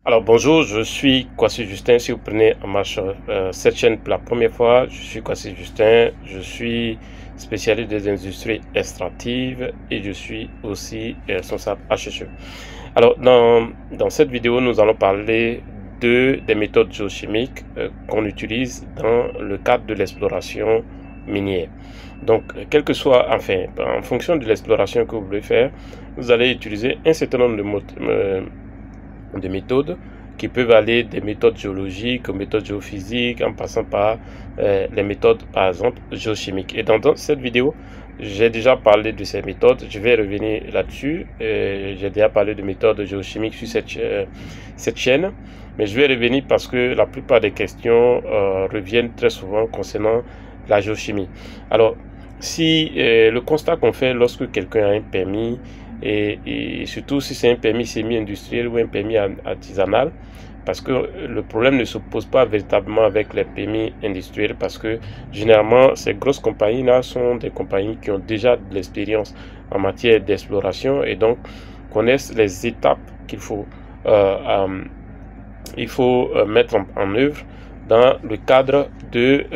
Alors bonjour, je suis Kwasi Justin. Si vous prenez en marche cette chaîne pour la première fois, je suis Kwasi Justin. Je suis spécialiste des industries extractives et je suis aussi responsable HSE. Alors dans cette vidéo, nous allons parler des méthodes géochimiques qu'on utilise dans le cadre de l'exploration minière. Donc, quel que soit, en fonction de l'exploration que vous voulez faire, vous allez utiliser un certain nombre de méthodes qui peuvent aller des méthodes géologiques aux méthodes géophysiques en passant par les méthodes par exemple géochimiques. Et dans cette vidéo, j'ai déjà parlé de ces méthodes, je vais revenir là-dessus. J'ai déjà parlé de méthodes géochimiques sur cette chaîne, mais je vais revenir parce que la plupart des questions reviennent très souvent concernant la géochimie. Alors, si le constat qu'on fait lorsque quelqu'un a un permis, et surtout si c'est un permis semi-industriel ou un permis artisanal, parce que le problème ne se pose pas véritablement avec les permis industriels, parce que généralement ces grosses compagnies là sont des compagnies qui ont déjà de l'expérience en matière d'exploration et donc connaissent les étapes qu'il faut mettre en œuvre dans le cadre de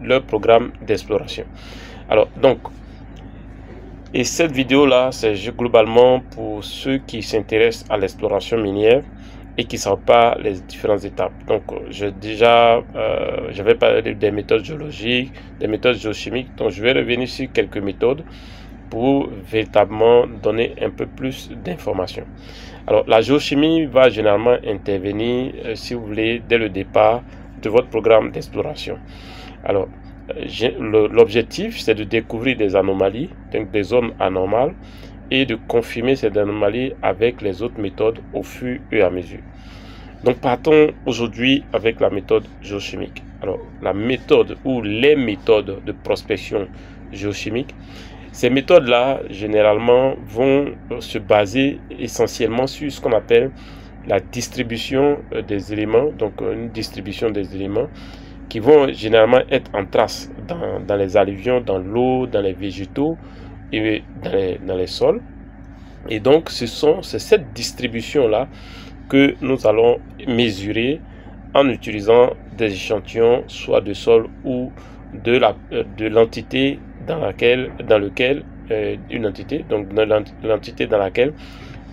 leur programme d'exploration. Alors donc, et cette vidéo là c'est globalement pour ceux qui s'intéressent à l'exploration minière et qui ne savent pas les différentes étapes. Donc j'avais parlé des méthodes géologiques, des méthodes géochimiques, donc je vais revenir sur quelques méthodes pour véritablement donner un peu plus d'informations. Alors la géochimie va généralement intervenir si vous voulez dès le départ de votre programme d'exploration. Alors l'objectif c'est de découvrir des anomalies, donc des zones anormales, et de confirmer ces anomalies avec les autres méthodes au fur et à mesure. Donc partons aujourd'hui avec la méthode géochimique. Alors la méthode ou les méthodes de prospection géochimique, ces méthodes là généralement vont se baser essentiellement sur ce qu'on appelle la distribution des éléments, donc une distribution des éléments qui vont généralement être en trace dans les alluvions, dans l'eau, dans les végétaux et dans les sols. Et donc c'est cette distribution là que nous allons mesurer en utilisant des échantillons soit de sol ou de l'entité dans laquelle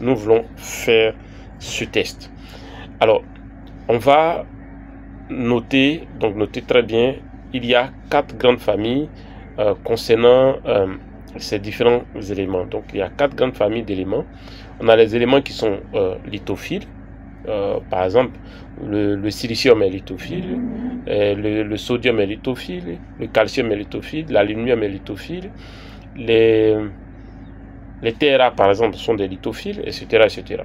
nous voulons faire ce test. Alors on va notez très bien, il y a 4 grandes familles concernant ces différents éléments. Donc il y a 4 grandes familles d'éléments. On a les éléments qui sont lithophiles, par exemple le silicium est lithophile, le sodium est lithophile, le calcium est lithophile, l'aluminium est lithophile, les terres rares par exemple sont des lithophiles, etc., etc.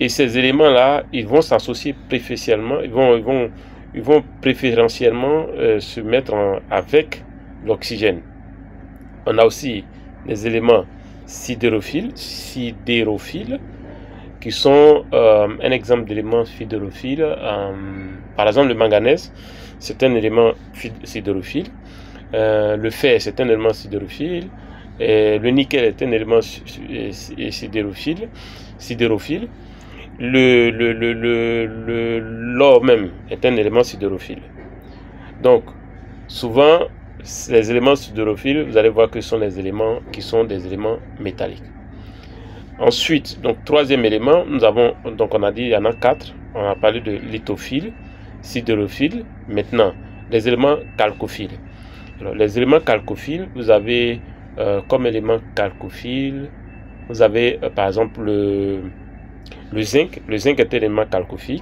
Et ces éléments-là, ils vont s'associer préférentiellement, ils vont préférentiellement se mettre avec l'oxygène. On a aussi les éléments sidérophiles qui sont un exemple d'élément sidérophile. Par exemple, le manganèse, c'est un élément sidérophile. Le fer, c'est un élément sidérophile. Le nickel est un élément sidérophile. L'or même est un élément sidérophile. Donc souvent les éléments sidérophiles, vous allez voir que ce sont des éléments qui sont des éléments métalliques. Ensuite, donc troisième élément, nous avons, donc on a dit il y en a 4. On a parlé de lithophiles, sidérophiles. Maintenant les éléments calcophiles. Alors les éléments calcophiles, vous avez comme élément calcophile, vous avez par exemple le zinc est un élément calcophile,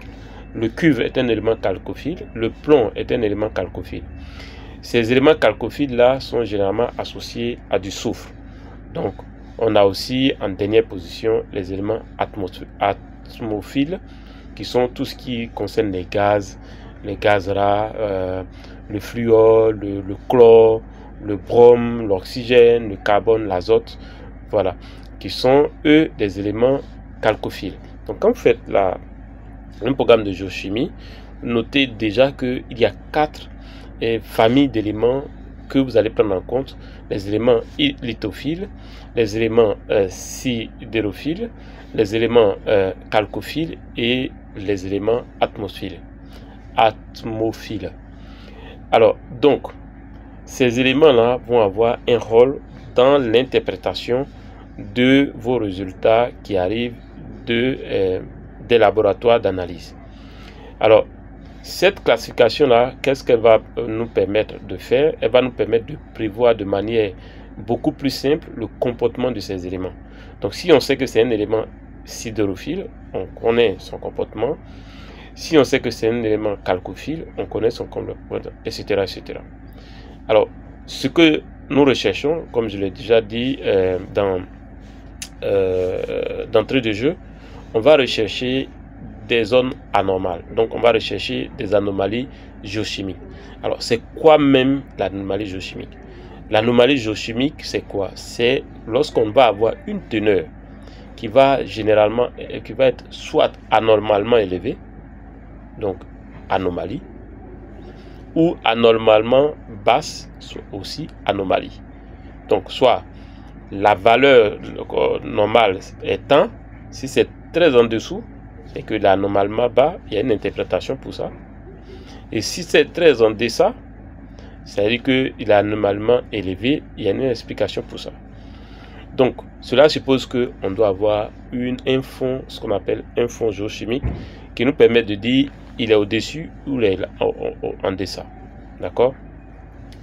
le cuivre est un élément calcophile, le plomb est un élément calcophile. Ces éléments calcophiles là sont généralement associés à du soufre. Donc on a aussi en dernière position les éléments atmophiles qui sont tout ce qui concerne les gaz rares, le fluor, le chlore, le brome, l'oxygène, le carbone, l'azote, voilà, qui sont eux des éléments calcophiles. Donc quand vous faites un programme de géochimie, notez déjà qu'il y a 4 familles d'éléments que vous allez prendre en compte: les éléments lithophiles, les éléments sidérophiles, les éléments calcophiles et les éléments atmophiles. Alors, donc, ces éléments-là vont avoir un rôle dans l'interprétation de vos résultats qui arrivent des laboratoires d'analyse. Alors, cette classification-là, qu'est-ce qu'elle va nous permettre de faire? Elle va nous permettre de prévoir de manière beaucoup plus simple le comportement de ces éléments. Donc, si on sait que c'est un élément sidérophile, on connaît son comportement. Si on sait que c'est un élément chalcophile, on connaît son comportement, etc., etc. Alors, ce que nous recherchons, comme je l'ai déjà dit d'entrée de jeu, on va rechercher des zones anormales. Donc, on va rechercher des anomalies géochimiques. Alors, c'est quoi même l'anomalie géochimique? L'anomalie géochimique, c'est quoi? C'est lorsqu'on va avoir une teneur qui va être soit anormalement élevée, donc anomalie, ou anormalement basse, aussi anomalie. Donc, soit la valeur normale est 1, si c'est très en dessous, c'est que l'anormalement bas, il y a une interprétation pour ça. Et si c'est très en deçà, c'est-à-dire qu'il est anormalement élevé, il y a une explication pour ça. Donc, cela suppose qu'on doit avoir un fond, ce qu'on appelle un fond géochimique, qui nous permet de dire il est au-dessus ou il est en deçà. D'accord?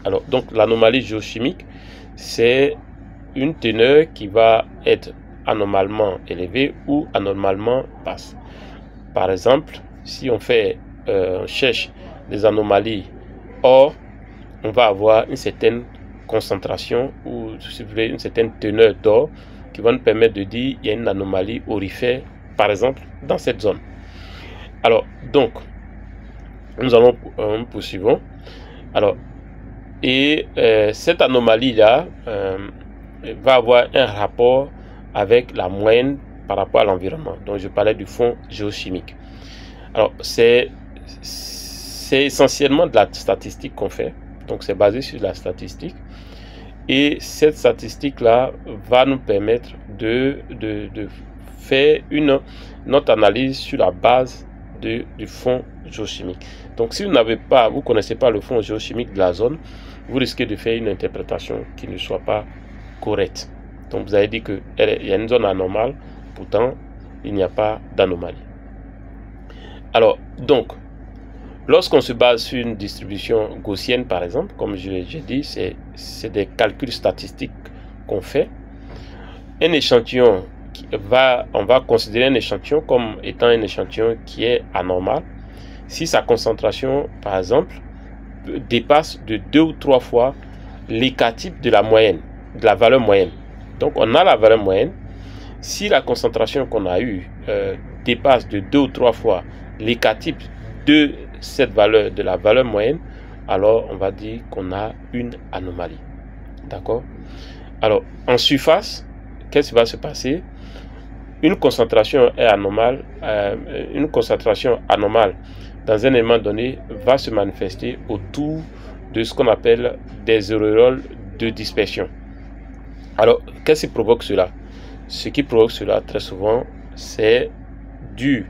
Alors, donc, l'anomalie géochimique, c'est une teneur qui va être anormalement élevée ou anormalement basse. Par exemple, si on cherche des anomalies or, on va avoir une certaine concentration ou, si vous voulez, une certaine teneur d'or qui va nous permettre de dire il y a une anomalie aurifère, par exemple, dans cette zone. Alors, donc, nous allons poursuivons. Alors, et cette anomalie-là va avoir un rapport avec la moyenne par rapport à l'environnement. Donc, je parlais du fond géochimique. Alors, c'est essentiellement de la statistique qu'on fait. Donc, c'est basé sur la statistique. Et cette statistique-là va nous permettre de faire notre analyse sur la base du fond géochimique. Donc, si vous connaissez pas le fond géochimique de la zone, vous risquez de faire une interprétation qui ne soit pas correcte. Donc, vous avez dit qu'il y a une zone anormale, pourtant, il n'y a pas d'anomalie. Alors, donc, lorsqu'on se base sur une distribution gaussienne, par exemple, comme j'ai dit, c'est des calculs statistiques qu'on fait. Un échantillon, on va considérer un échantillon comme étant un échantillon qui est anormal si sa concentration, par exemple, dépasse de 2 ou 3 fois l'écart-type de la moyenne, de la valeur moyenne. Donc, on a la valeur moyenne. Si la concentration qu'on a eue dépasse de 2 ou 3 fois l'écart-type de cette valeur, de la valeur moyenne, alors on va dire qu'on a une anomalie. D'accord? Alors, en surface, qu'est-ce qui va se passer? Une concentration anormale dans un élément donné va se manifester autour de ce qu'on appelle des auréoles de dispersion. Alors, qu'est-ce qui provoque cela? Ce qui provoque cela, très souvent, c'est dû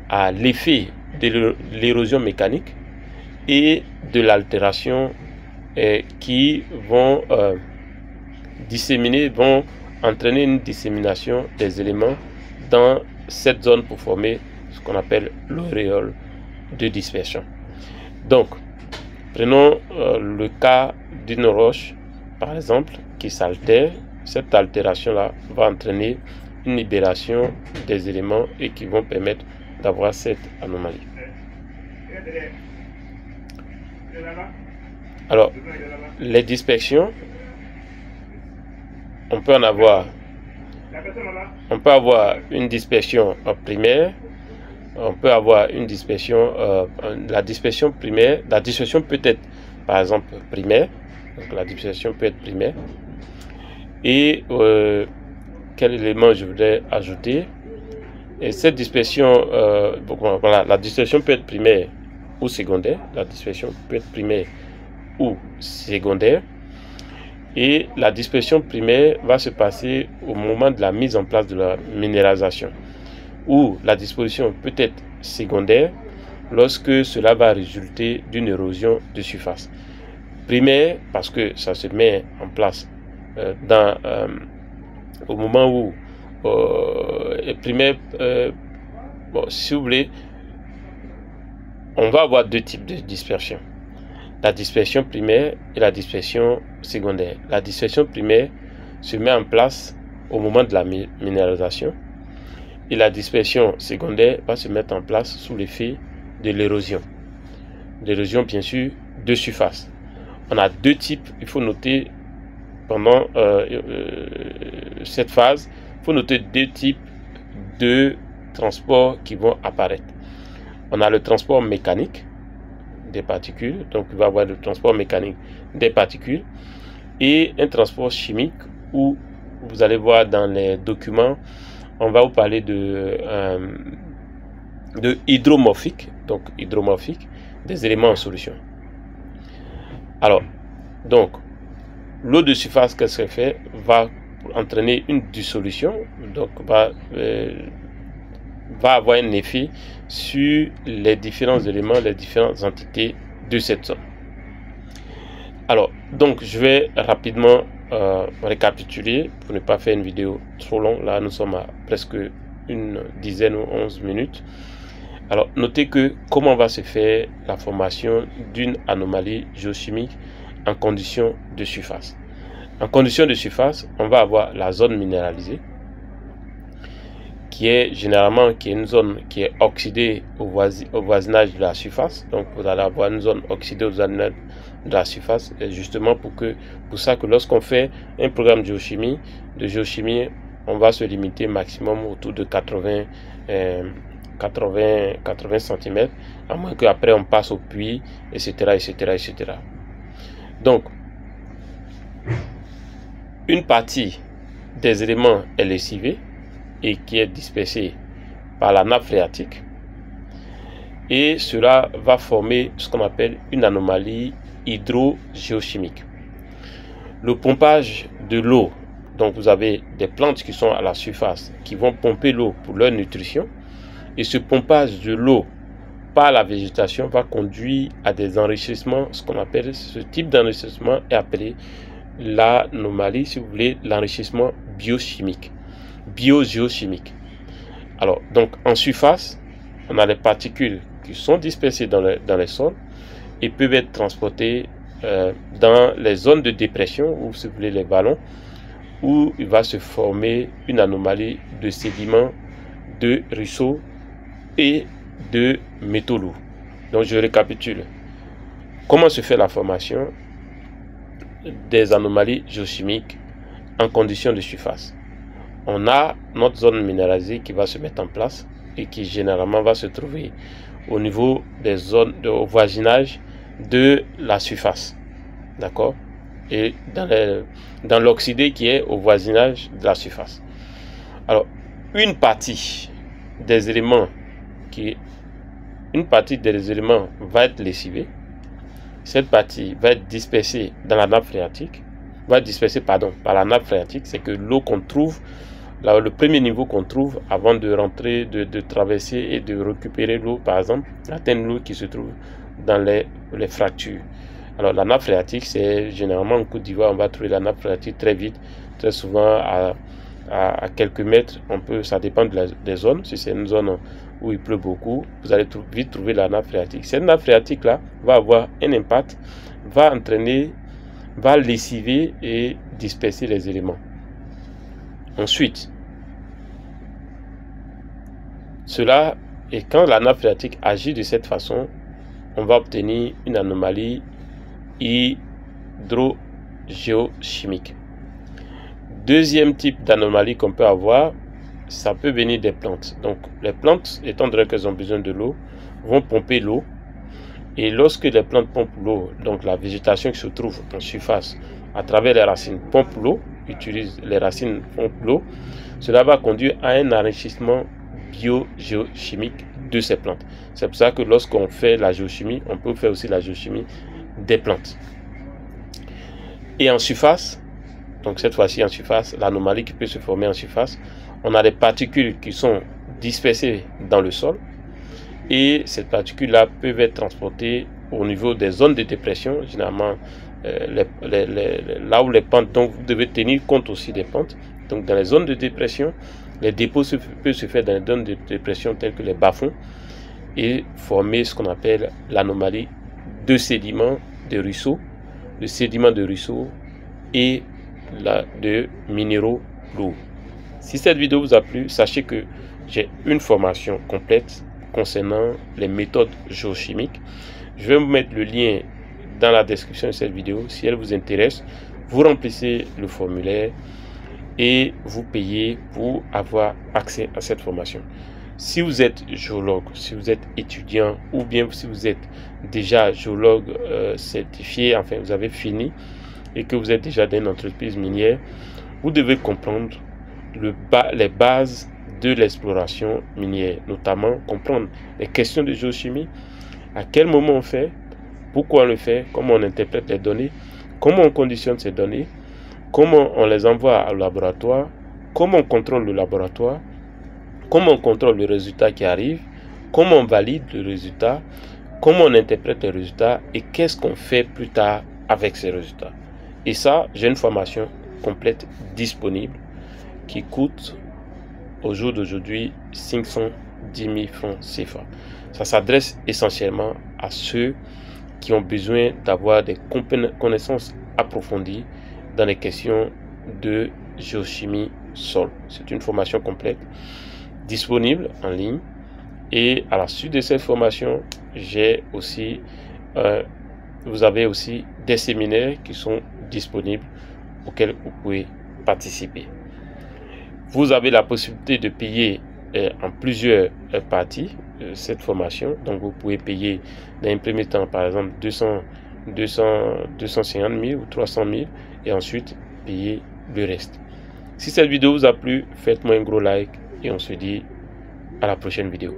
à l'effet de l'érosion mécanique et de l'altération qui vont entraîner une dissémination des éléments dans cette zone pour former ce qu'on appelle l'auréole de dispersion. Donc, prenons le cas d'une roche, par exemple, qui s'altère. Cette altération-là va entraîner une libération des éléments et qui vont permettre d'avoir cette anomalie. Alors, les dispersions, on peut avoir une dispersion primaire, on peut avoir une dispersion, la dispersion primaire, la dispersion peut être par exemple primaire, donc la dispersion peut être primaire. Et quel élément je voudrais ajouter? Et cette dispersion, voilà, la dispersion peut être primaire ou secondaire. La dispersion peut être primaire ou secondaire. Et la dispersion primaire va se passer au moment de la mise en place de la minéralisation, où la dispersion peut être secondaire lorsque cela va résulter d'une érosion de surface. Primaire, parce que ça se met en place au moment où primaire, bon, si vous voulez, on va avoir deux types de dispersion. La dispersion primaire et la dispersion secondaire. La dispersion primaire se met en place au moment de la minéralisation et la dispersion secondaire va se mettre en place sous l'effet de l'érosion. L'érosion, bien sûr, de surface. On a deux types, il faut noter pendant cette phase, il faut noter deux types de transports qui vont apparaître. On a le transport mécanique des particules, donc il va y avoir le transport mécanique des particules et un transport chimique où vous allez voir dans les documents, on va vous parler de hydromorphique, donc hydromorphique, des éléments en solution. Alors, donc, l'eau de surface, qu'est-ce qu'elle fait? Va entraîner une dissolution, donc va avoir un effet sur les différents éléments, les différentes entités de cette zone. Alors, donc, je vais rapidement récapituler pour ne pas faire une vidéo trop longue. Là, nous sommes à presque une dizaine ou 11 minutes. Alors, notez que comment va se faire la formation d'une anomalie géochimique en conditions de surface. En conditions de surface, on va avoir la zone minéralisée, qui est généralement une zone qui est oxydée au voisinage de la surface. Donc vous allez avoir une zone oxydée au voisinage de la surface, et justement pour ça que lorsqu'on fait un programme de géochimie, on va se limiter maximum autour de 80 cm, à moins qu'après on passe au puits, etc., etc., etc. Donc, une partie des éléments est lessivée et qui est dispersée par la nappe phréatique, et cela va former ce qu'on appelle une anomalie hydrogéochimique. Le pompage de l'eau, donc vous avez des plantes qui sont à la surface qui vont pomper l'eau pour leur nutrition, et ce pompage de l'eau par la végétation va conduire à des enrichissements. Ce qu'on appelle ce type d'enrichissement est appelé l'anomalie, si vous voulez, l'enrichissement biogéochimique. Alors, donc en surface, on a les particules qui sont dispersées dans les sols et peuvent être transportées dans les zones de dépression, ou si vous voulez les vallons, où il va se former une anomalie de sédiments, de ruisseaux et de métaux lourds. Donc je récapitule. Comment se fait la formation des anomalies géochimiques en conditions de surface? On a notre zone minéralisée qui va se mettre en place et qui généralement va se trouver au niveau des zones au voisinage de la surface. D'accord? Et dans l'oxydé qui est au voisinage de la surface. Alors, une partie des éléments va être lessivée. Cette partie va être dispersée dans la nappe phréatique, par la nappe phréatique. C'est que l'eau qu'on trouve, le premier niveau qu'on trouve avant de rentrer, de traverser et de récupérer l'eau, par exemple, atteindre l'eau qui se trouve dans les fractures. Alors la nappe phréatique, c'est généralement en Côte d'Ivoire, on va trouver la nappe phréatique très vite, très souvent à quelques mètres. Ça dépend des zones. Si c'est une zone où il pleut beaucoup, vous allez vite trouver la nappe phréatique. Cette nappe phréatique là va avoir un impact, va lessiver et disperser les éléments. Ensuite, et quand la nappe phréatique agit de cette façon, on va obtenir une anomalie hydrogéochimique. Deuxième type d'anomalie qu'on peut avoir, ça peut venir des plantes. Donc les plantes, étant donné qu'elles ont besoin de l'eau, vont pomper l'eau. Et lorsque les plantes pompent l'eau, donc la végétation qui se trouve en surface à travers les racines pompe l'eau, les racines pompent l'eau, cela va conduire à un enrichissement biogéochimique de ces plantes. C'est pour ça que lorsqu'on fait la géochimie, on peut faire aussi la géochimie des plantes. Et en surface, donc cette fois-ci en surface, l'anomalie qui peut se former en surface, on a des particules qui sont dispersées dans le sol et ces particules-là peuvent être transportées au niveau des zones de dépression, généralement là où les pentes, donc vous devez tenir compte aussi des pentes. Donc dans les zones de dépression, les dépôts peuvent se faire dans les zones de dépression telles que les bas-fonds et former ce qu'on appelle l'anomalie de sédiments de ruisseaux, de sédiments de ruisseaux et de minéraux lourds. Si cette vidéo vous a plu, sachez que j'ai une formation complète concernant les méthodes géochimiques. Je vais vous mettre le lien dans la description de cette vidéo. Si elle vous intéresse, vous remplissez le formulaire et vous payez pour avoir accès à cette formation. Si vous êtes géologue, si vous êtes étudiant ou bien si vous êtes déjà géologue certifié, enfin vous avez fini et que vous êtes déjà dans une entreprise minière, vous devez comprendre les bases de l'exploration minière, notamment comprendre les questions de géochimie, à quel moment on fait, pourquoi on le fait, comment on interprète les données, comment on conditionne ces données, comment on les envoie au laboratoire, comment on contrôle le laboratoire, comment on contrôle le résultat qui arrive, comment on valide le résultat, comment on interprète les résultats et qu'est-ce qu'on fait plus tard avec ces résultats. Et ça, j'ai une formation complète disponible qui coûte au jour d'aujourd'hui 510 000 francs CFA. Ça s'adresse essentiellement à ceux qui ont besoin d'avoir des connaissances approfondies dans les questions de géochimie sol. C'est une formation complète disponible en ligne et à la suite de cette formation, vous avez aussi des séminaires qui sont disponibles auxquels vous pouvez participer. Vous avez la possibilité de payer en plusieurs parties cette formation. Donc vous pouvez payer dans un premier temps par exemple 250 000 ou 300 000 et ensuite payer le reste. Si cette vidéo vous a plu, faites-moi un gros like et on se dit à la prochaine vidéo.